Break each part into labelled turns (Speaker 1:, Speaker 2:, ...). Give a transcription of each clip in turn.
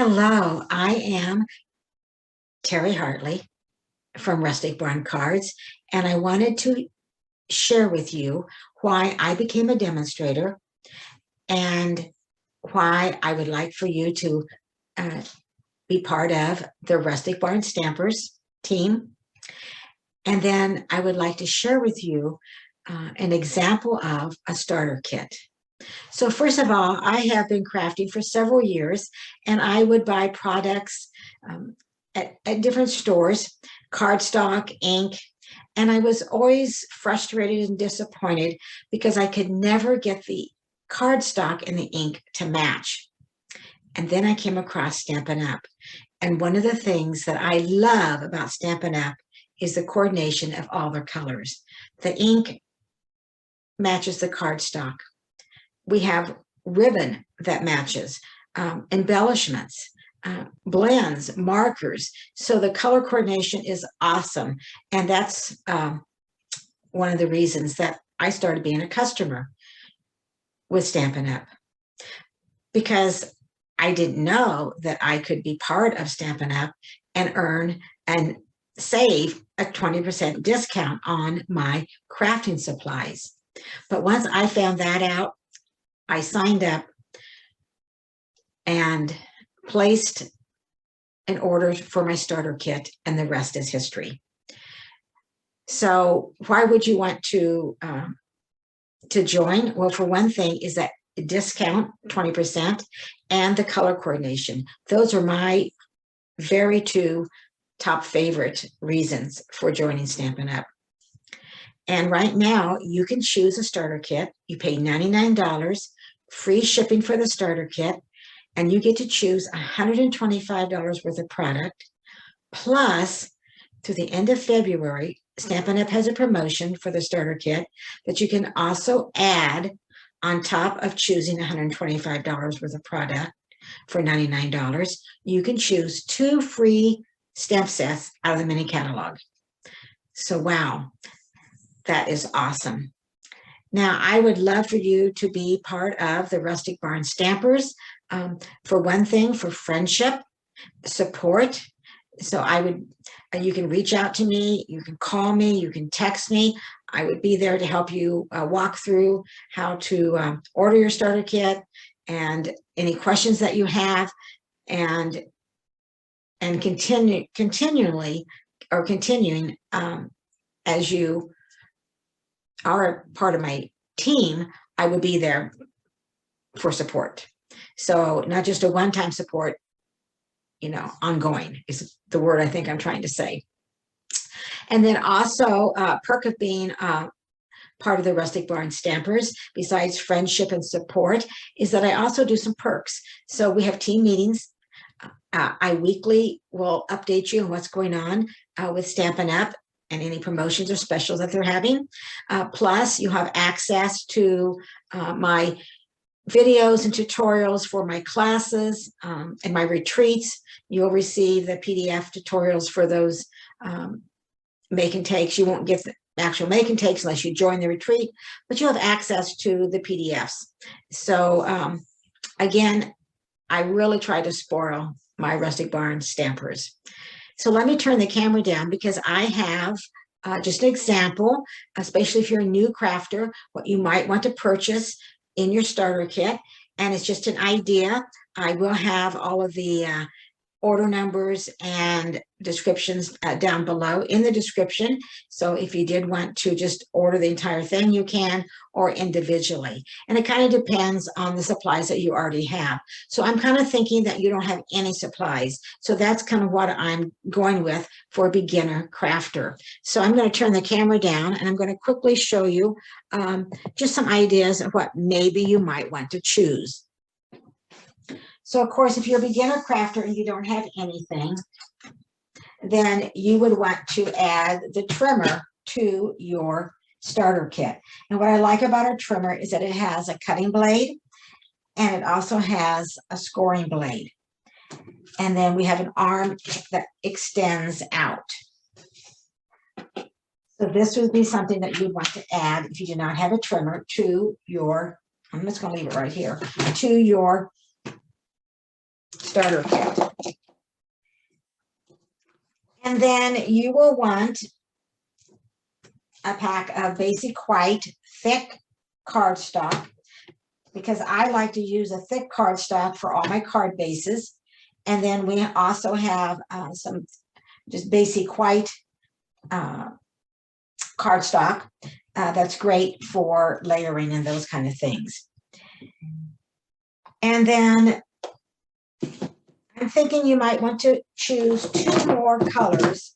Speaker 1: Hello, I am Terry Hartley from Rustic Barn Cards, and I wanted to share with you why I became a demonstrator and why I would like for you to be part of the Rustic Barn Stampers team. And then I would like to share with you an example of a starter kit. So first of all, I have been crafting for several years, and I would buy products at different stores, cardstock, ink, and I was always frustrated and disappointed because I could never get the cardstock and the ink to match. And then I came across Stampin' Up. And one of the things that I love about Stampin' Up is the coordination of all their colors. The ink matches the cardstock. We have ribbon that matches, embellishments, blends, markers. So the color coordination is awesome. And that's one of the reasons that I started being a customer with Stampin' Up, because I didn't know that I could be part of Stampin' Up and earn and save a 20% discount on my crafting supplies. But once I found that out, I signed up and placed an order for my starter kit, and the rest is history. So why would you want to join? Well, for one thing is that discount, 20%, and the color coordination. Those are my very two top favorite reasons for joining Stampin' Up. And right now you can choose a starter kit. You pay $99, free shipping for the starter kit, and you get to choose $125 worth of product. Plus, through the end of February, Stampin' Up has a promotion for the starter kit that you can also add on top of choosing $125 worth of product for $99. You can choose 2 free stamp sets out of the mini catalog. So wow, that is awesome. Now, I would love for you to be part of the Rustic Barn Stampers. For one thing, for friendship, support. So you can reach out to me, you can call me, you can text me. I would be there to help you walk through how to order your starter kit and any questions that you have, and continuing as you are part of my team, I would be there for support. So not just a one-time support, ongoing is the word I think I'm trying to say. And then also perk of being part of the Rustic Barn Stampers, besides friendship and support, is that I also do some perks. So we have team meetings. I weekly will update you on what's going on with Stampin' Up and any promotions or specials that they're having. Plus, you have access to my videos and tutorials for my classes and my retreats. You'll receive the PDF tutorials for those make and takes. You won't get the actual make and takes unless you join the retreat, but you'll have access to the PDFs. So again, I really try to spoil my Rustic Barn Stampers. So let me turn the camera down because I have just an example, especially if you're a new crafter, what you might want to purchase in your starter kit. And it's just an idea. I will have all of the order numbers and descriptions down below in the description. So if you did want to just order the entire thing, you can, or individually. And it kind of depends on the supplies that you already have. So I'm kind of thinking that you don't have any supplies. So that's kind of what I'm going with for a beginner crafter. So I'm going to turn the camera down and I'm going to quickly show you just some ideas of what maybe you might want to choose. So of course, if you're a beginner crafter and you don't have anything, then you would want to add the trimmer to your starter kit. And what I like about our trimmer is that it has a cutting blade and it also has a scoring blade. And then we have an arm that extends out. So this would be something that you'd want to add if you do not have a trimmer to your, I'm just going to leave it right here, to your starter kit. And then you will want a pack of basic white thick cardstock, because I like to use a thick cardstock for all my card bases. And then we also have some just basic white cardstock that's great for layering and those kind of things. And then I'm thinking you might want to choose 2 more colors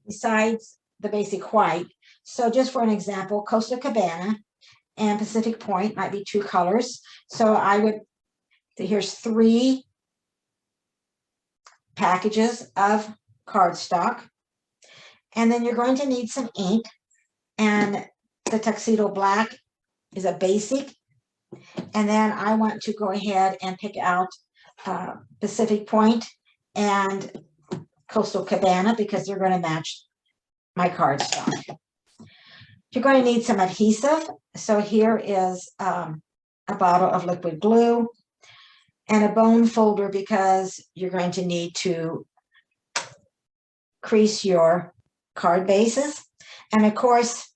Speaker 1: besides the basic white. So just for an example, Coastal Cabana and Pacific Point might be 2 colors. So here's 3 packages of cardstock. And then you're going to need some ink, and the Tuxedo Black is a basic. And then I want to go ahead and pick out Pacific Point and Coastal Cabana because they're going to match my cardstock. You're going to need some adhesive. So here is a bottle of liquid glue and a bone folder because you're going to need to crease your card bases. And of course,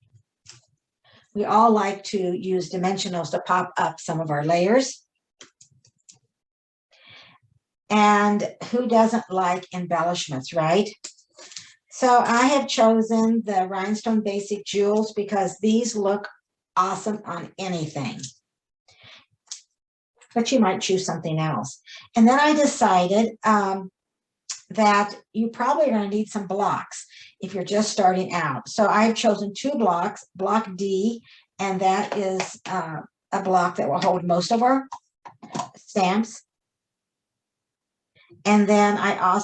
Speaker 1: we all like to use dimensionals to pop up some of our layers. And who doesn't like embellishments, right? So I have chosen the Rhinestone Basic Jewels because these look awesome on anything. But you might choose something else. And then I decided that you probably are going to need some blocks if you're just starting out. So I've chosen 2 blocks, block D, and that is a block that will hold most of our stamps. And then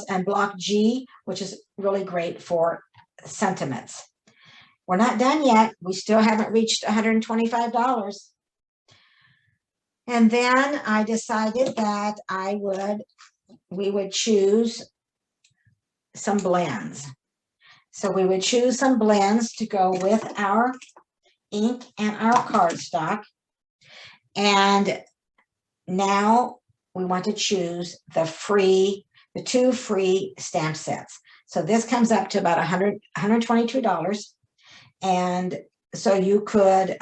Speaker 1: and block G, which is really great for sentiments. We're not done yet. We still haven't reached $125. And then I decided that we would choose some blends. So we would choose some blends to go with our ink and our cardstock. And now we want to choose the 2 free stamp sets. So this comes up to about $122. And so you could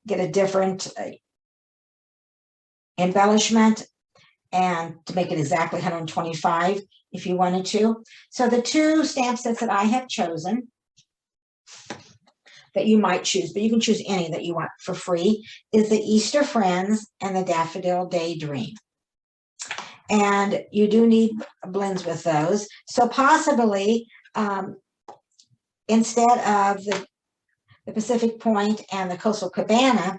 Speaker 1: get a different embellishment and to make it exactly $125 if you wanted to. So the 2 stamp sets that I have chosen that you might choose, but you can choose any that you want for free, is the Easter Friends and the Daffodil Daydream. And you do need blends with those. So possibly instead of the Pacific Point and the Coastal Cabana,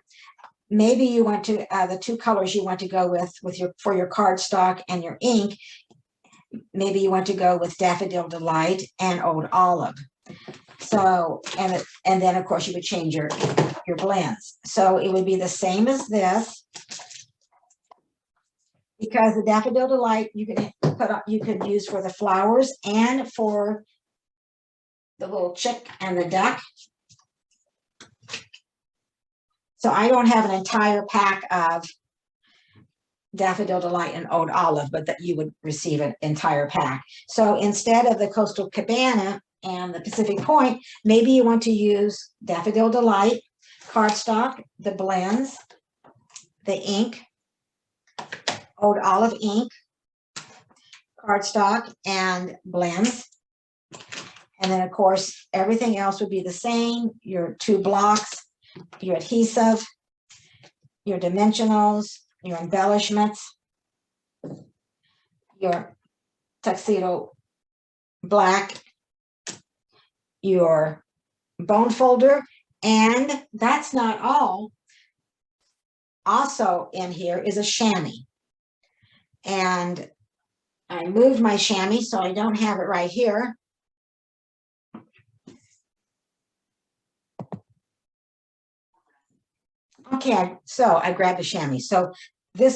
Speaker 1: maybe you want to the 2 colors you want to go with for your cardstock and your ink. Maybe you want to go with Daffodil Delight and Old Olive. So and then of course you would change your blends. So it would be the same as this, because the Daffodil Delight you could use for the flowers and for the little chick and the duck. So I don't have an entire pack of Daffodil Delight and Old Olive, but that you would receive an entire pack. So instead of the Coastal Cabana and the Pacific Point, maybe you want to use Daffodil Delight, cardstock, the blends, the ink, Old Olive ink, cardstock, and blends. And then of course, everything else would be the same. Your 2 blocks, your adhesive, your dimensionals, your embellishments, your Tuxedo Black, your bone folder, and that's not all. Also in here is a chamois. And I moved my chamois, so I don't have it right here. Okay, so I grabbed the chamois. So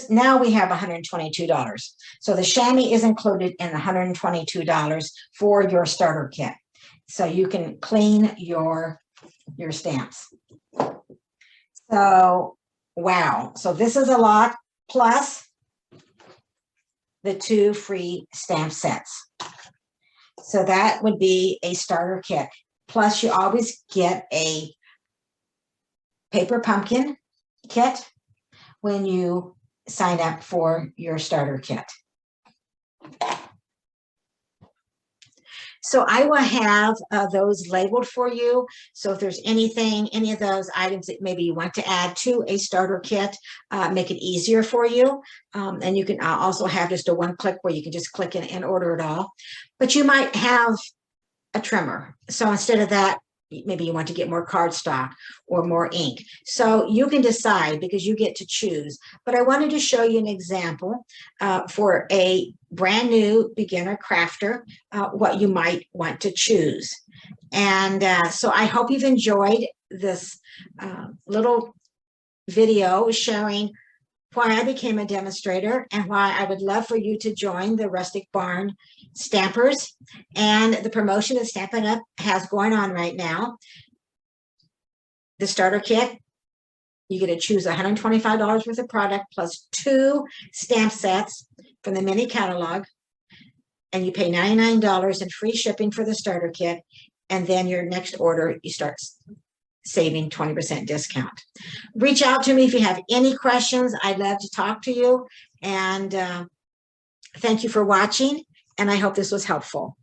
Speaker 1: now we have $122. So the chamois is included in the $122 for your starter kit. So you can clean your stamps. So, wow. So this is a lot. Plus, the 2 free stamp sets. So that would be a starter kit. Plus, you always get a paper pumpkin kit when you sign up for your starter kit. So I will have those labeled for you. So if there's anything, any of those items that maybe you want to add to a starter kit, make it easier for you. And you can also have just a one-click where you can just click and order it all. But you might have a trimmer. So instead of that, maybe you want to get more cardstock or more ink. So you can decide because you get to choose. But I wanted to show you an example for a brand new beginner crafter, what you might want to choose. And so I hope you've enjoyed this little video showing why I became a demonstrator and why I would love for you to join the Rustic Barn Stampers and the promotion that Stampin' Up! Has going on right now. The starter kit, you get to choose $125 worth of product plus 2 stamp sets from the mini catalog, and you pay $99 in free shipping for the starter kit, and then your next order, you start saving 20% discount. Reach out to me if you have any questions. I'd love to talk to you. And thank you for watching. And I hope this was helpful.